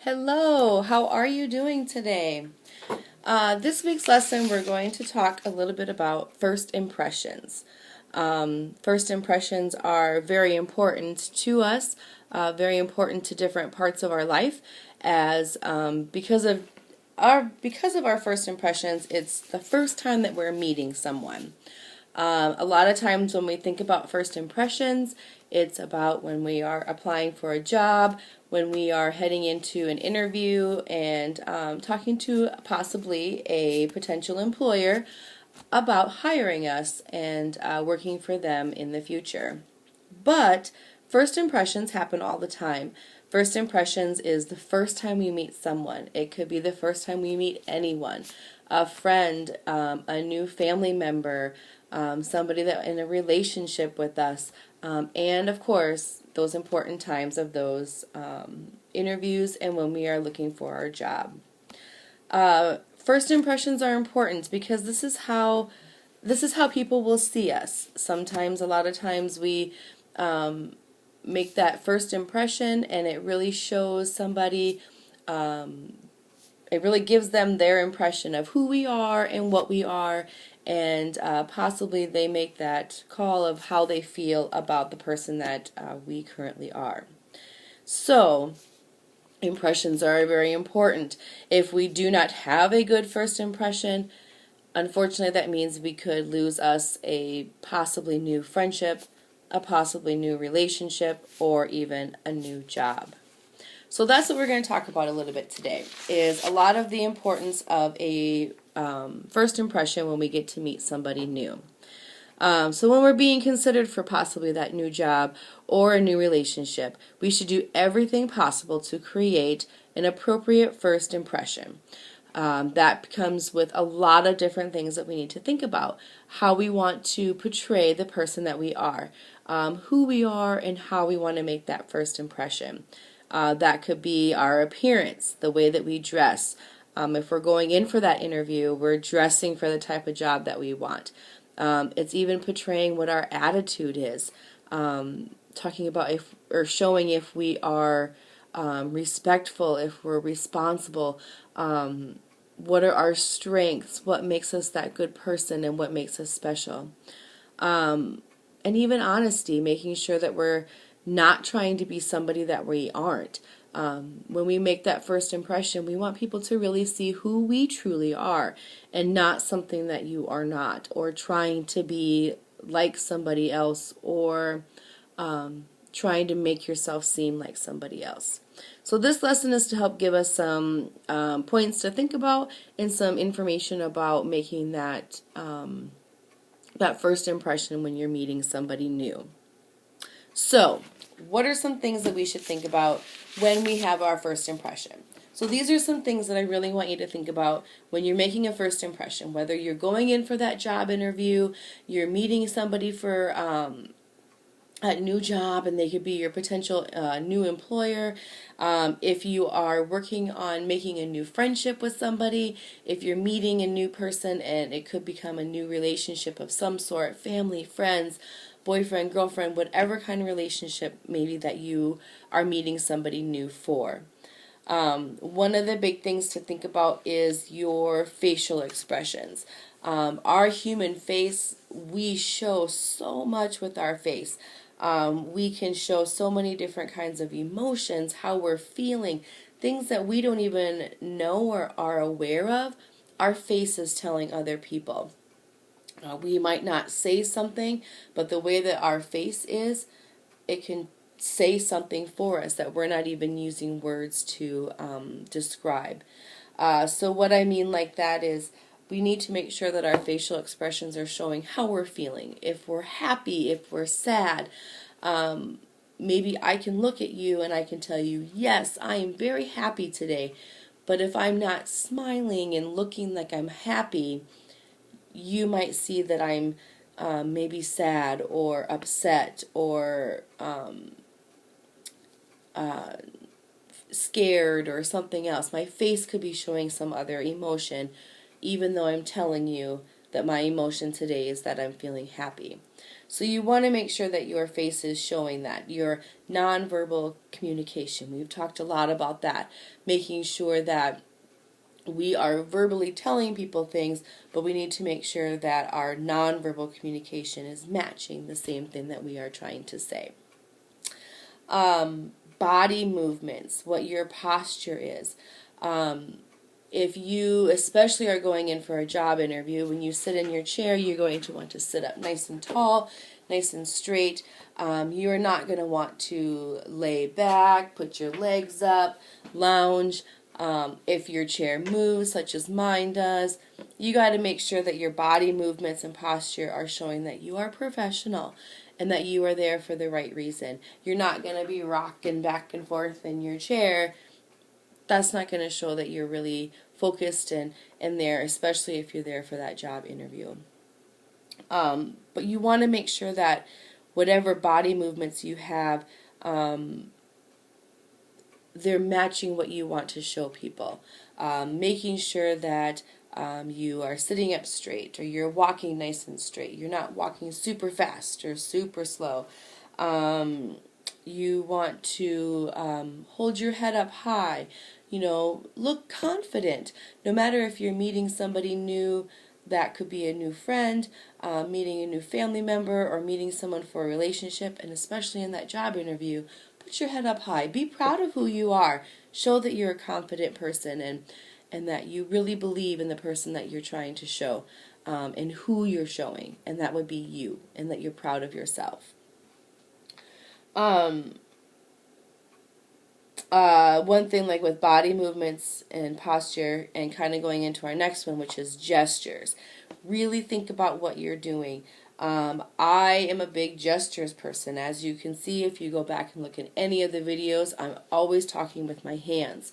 Hello, how are you doing today? This week's lesson, we're going to talk a little bit about first impressions. First impressions are very important to us, very important to different parts of our life, as because of our first impressions, it's the first time that we're meeting someone. A lot of times when we think about first impressions, it's about when we are applying for a job, when we are heading into an interview and talking to possibly a potential employer about hiring us and working for them in the future. But first impressions happen all the time. First impressions is the first time we meet someone. It could be the first time we meet anyone, a friend, a new family member, somebody that in a relationship with us, and of course those important times of those interviews and when we are looking for our job. First impressions are important because this is how people will see us. Sometimes, a lot of times, we make that first impression, and it really shows somebody. It really gives them their impression of who we are and what we are, and possibly they make that call of how they feel about the person that we currently are. So, impressions are very important. If we do not have a good first impression, unfortunately, that means we could lose us a possibly new friendship, a possibly new relationship, or even a new job. So that's what we're going to talk about a little bit today, is a lot of the importance of a first impression when we get to meet somebody new. So when we're being considered for possibly that new job or a new relationship, we should do everything possible to create an appropriate first impression. That comes with a lot of different things that we need to think about. How we want to portray the person that we are, who we are, and how we want to make that first impression. That could be our appearance, the way that we dress. If we're going in for that interview, we're dressing for the type of job that we want. It's even portraying what our attitude is, talking about showing if we are respectful, if we're responsible, what are our strengths, what makes us that good person, and what makes us special. And even honesty, making sure that we're not trying to be somebody that we aren't. When we make that first impression, we want people to really see who we truly are and not something that you are not, or trying to be like somebody else, or trying to make yourself seem like somebody else. So this lesson is to help give us some points to think about and some information about making that first impression when you're meeting somebody new. So, what are some things that we should think about when we have our first impression? So these are some things that I really want you to think about when you're making a first impression, whether you're going in for that job interview, you're meeting somebody for a new job, and they could be your potential new employer. If you are working on making a new friendship with somebody, if you're meeting a new person and it could become a new relationship of some sort, family, friends, boyfriend, girlfriend, whatever kind of relationship maybe that you are meeting somebody new for. One of the big things to think about is your facial expressions. Our human face, we show so much with our face. We can show so many different kinds of emotions, how we're feeling, things that we don't even know or are aware of. Our face is telling other people. We might not say something, but the way that our face is, it can say something for us that we're not even using words to describe. So what I mean like that is, we need to make sure that our facial expressions are showing how we're feeling. If we're happy, if we're sad, maybe I can look at you and I can tell you, yes, I am very happy today. But if I'm not smiling and looking like I'm happy, you might see that I'm maybe sad or upset or scared or something else. My face could be showing some other emotion, even though I'm telling you that my emotion today is that I'm feeling happy. So you want to make sure that your face is showing that. Your nonverbal communication. We've talked a lot about that. Making sure that we are verbally telling people things, but we need to make sure that our nonverbal communication is matching the same thing that we are trying to say. Body movements, what your posture is. If you especially are going in for a job interview, when you sit in your chair, you're going to want to sit up nice and tall, nice and straight. You are not going to want to lay back, put your legs up, lounge. If your chair moves, such as mine does, you got to make sure that your body movements and posture are showing that you are professional and that you are there for the right reason. You're not going to be rocking back and forth in your chair. That's not going to show that you're really focused and there, especially if you're there for that job interview. But you want to make sure that whatever body movements you have, they're matching what you want to show people. Making sure that you are sitting up straight, or you're walking nice and straight. You're not walking super fast or super slow. You want to hold your head up high. Look confident. No matter if you're meeting somebody new, that could be a new friend, meeting a new family member, or meeting someone for a relationship, and especially in that job interview, put your head up high. Be proud of who you are. Show that you're a confident person and that you really believe in the person that you're trying to show, and who you're showing, and that would be you, and that you're proud of yourself. One thing like with body movements and posture, and kind of going into our next one, which is gestures. Really think about what you're doing. I am a big gestures person. As you can see, if you go back and look at any of the videos, I'm always talking with my hands.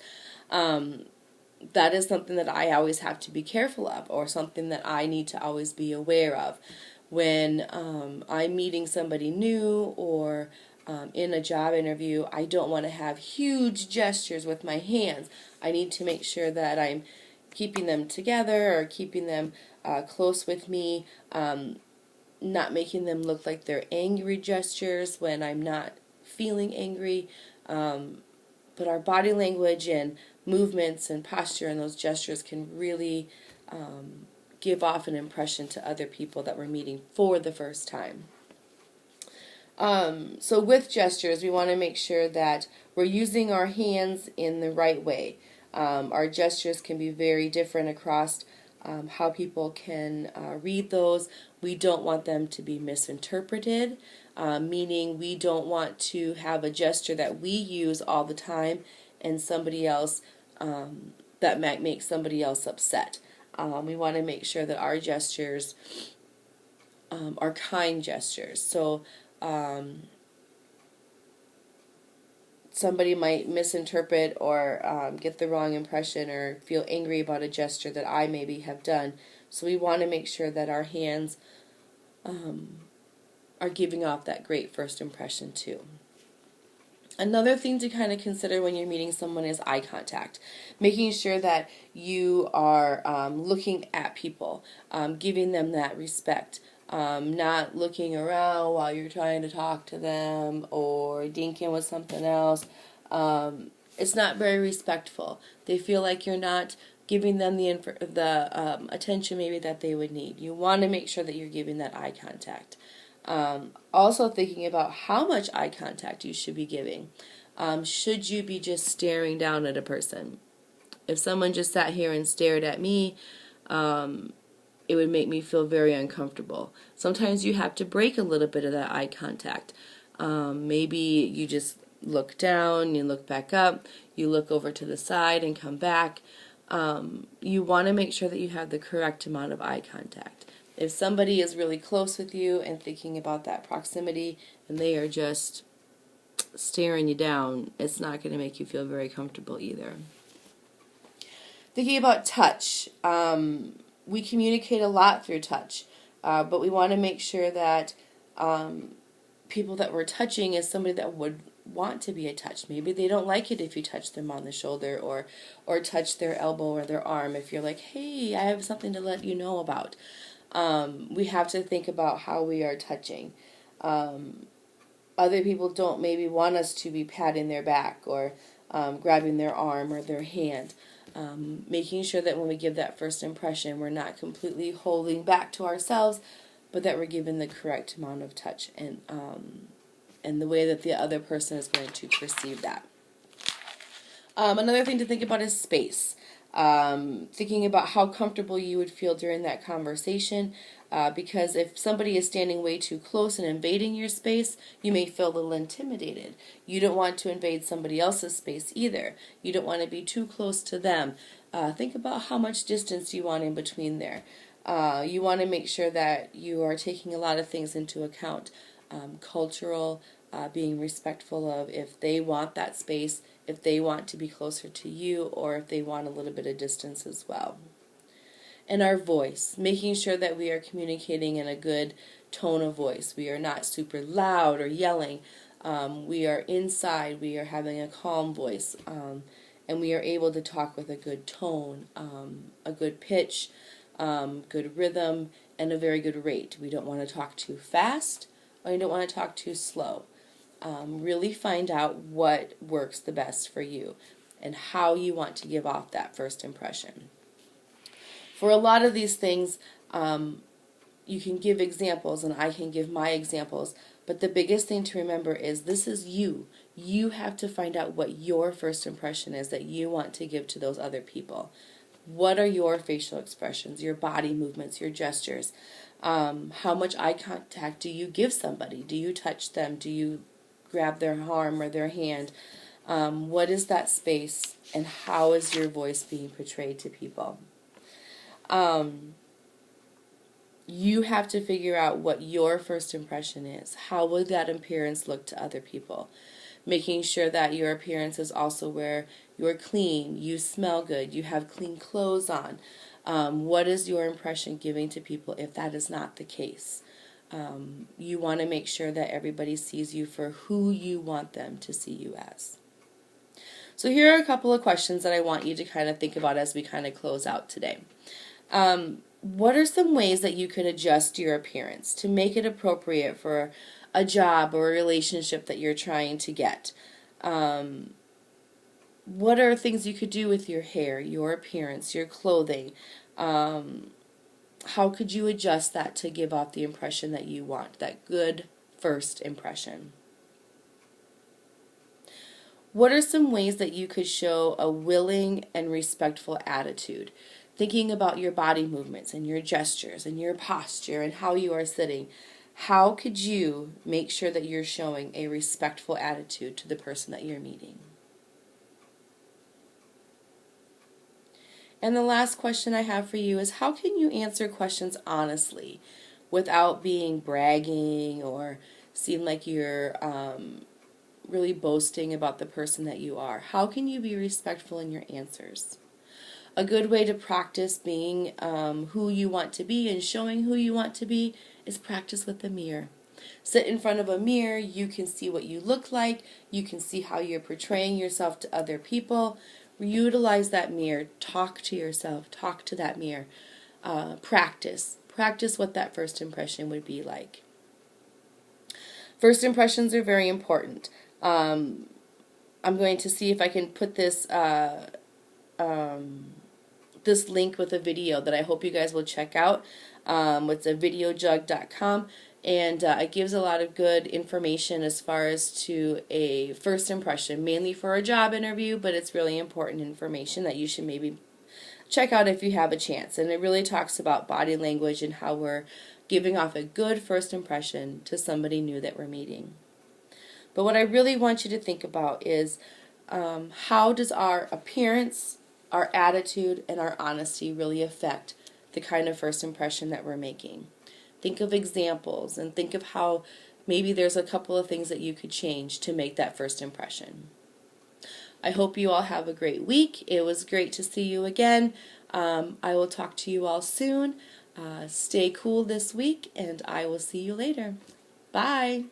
That is something that I always have to be careful of, or something that I need to always be aware of. When I'm meeting somebody new, or in a job interview, I don't want to have huge gestures with my hands. I need to make sure that I'm keeping them together, or keeping them close with me, not making them look like they're angry gestures when I'm not feeling angry. But our body language and movements and posture and those gestures can really give off an impression to other people that we're meeting for the first time. So with gestures, we want to make sure that we're using our hands in the right way. Our gestures can be very different across how people can read those. We don't want them to be misinterpreted, meaning we don't want to have a gesture that we use all the time and somebody else, that might make somebody else upset. We want to make sure that our gestures are kind gestures. So somebody might misinterpret or get the wrong impression or feel angry about a gesture that I maybe have done. So we want to make sure that our hands are giving off that great first impression too. Another thing to kind of consider when you're meeting someone is eye contact. Making sure that you are looking at people, giving them that respect. Not looking around while you're trying to talk to them or dinking with something else. It's not very respectful. They feel like you're not giving them the attention maybe that they would need. You want to make sure that you're giving that eye contact. Also thinking about how much eye contact you should be giving. Should you be just staring down at a person? If someone just sat here and stared at me, it would make me feel very uncomfortable. Sometimes you have to break a little bit of that eye contact. Maybe you just look down, you look back up, you look over to the side and come back. You want to make sure that you have the correct amount of eye contact. If somebody is really close with you and thinking about that proximity and they are just staring you down, it's not going to make you feel very comfortable either. Thinking about touch. We communicate a lot through touch, but we want to make sure that people that we're touching is somebody that would want to be touched. Maybe they don't like it if you touch them on the shoulder or touch their elbow or their arm. If you're like, hey, I have something to let you know about. We have to think about how we are touching. Other people don't maybe want us to be patting their back or grabbing their arm or their hand. Making sure that when we give that first impression, we're not completely holding back to ourselves, but that we're giving the correct amount of touch and the way that the other person is going to perceive that. Another thing to think about is space. Thinking about how comfortable you would feel during that conversation, because if somebody is standing way too close and invading your space, you may feel a little intimidated. You don't want to invade somebody else's space either. You don't want to be too close to them. Think about how much distance you want in between there. You want to make sure that you are taking a lot of things into account. Cultural, being respectful of if they want that space, if they want to be closer to you, or if they want a little bit of distance as well. And our voice, making sure that we are communicating in a good tone of voice. We are not super loud or yelling. We are inside, we are having a calm voice, and we are able to talk with a good tone, a good pitch, good rhythm, and a very good rate. We don't want to talk too fast, or you don't want to talk too slow. Really find out what works the best for you and how you want to give off that first impression. For a lot of these things, you can give examples and I can give my examples, but the biggest thing to remember is this is you. You have to find out what your first impression is that you want to give to those other people. What are your facial expressions, your body movements, your gestures? How much eye contact do you give somebody? Do you touch them? Do you grab their arm or their hand? What is that space, and how is your voice being portrayed to people? You have to figure out what your first impression is. How would that appearance look to other people? Making sure that your appearance is also where you're clean, you smell good, you have clean clothes on. What is your impression giving to people if that is not the case? You want to make sure that everybody sees you for who you want them to see you as. So here are a couple of questions that I want you to kind of think about as we kind of close out today. What are some ways that you could adjust your appearance to make it appropriate for a job or a relationship that you're trying to get? What are things you could do with your hair, your appearance, your clothing? How could you adjust that to give off the impression that you want, that good first impression? What are some ways that you could show a willing and respectful attitude? Thinking about your body movements and your gestures and your posture and how you are sitting. How could you make sure that you're showing a respectful attitude to the person that you're meeting? And the last question I have for you is, how can you answer questions honestly without being bragging or seem like you're really boasting about the person that you are? How can you be respectful in your answers? A good way to practice being who you want to be and showing who you want to be is practice with the mirror. Sit in front of a mirror, you can see what you look like, you can see how you're portraying yourself to other people. Utilize that mirror, talk to yourself, talk to that mirror. Practice what that first impression would be like. First impressions are very important. I'm going to see if I can put this this link with a video that I hope you guys will check out. It's a videojug.com, and it gives a lot of good information as far as to a first impression, mainly for a job interview, but it's really important information that you should maybe check out if you have a chance. And it really talks about body language and how we're giving off a good first impression to somebody new that we're meeting. But what I really want you to think about is how does our appearance, our attitude, and our honesty really affect the kind of first impression that we're making? Think of examples and think of how maybe there's a couple of things that you could change to make that first impression. I hope you all have a great week. It was great to see you again. I will talk to you all soon. Stay cool this week, and I will see you later. Bye.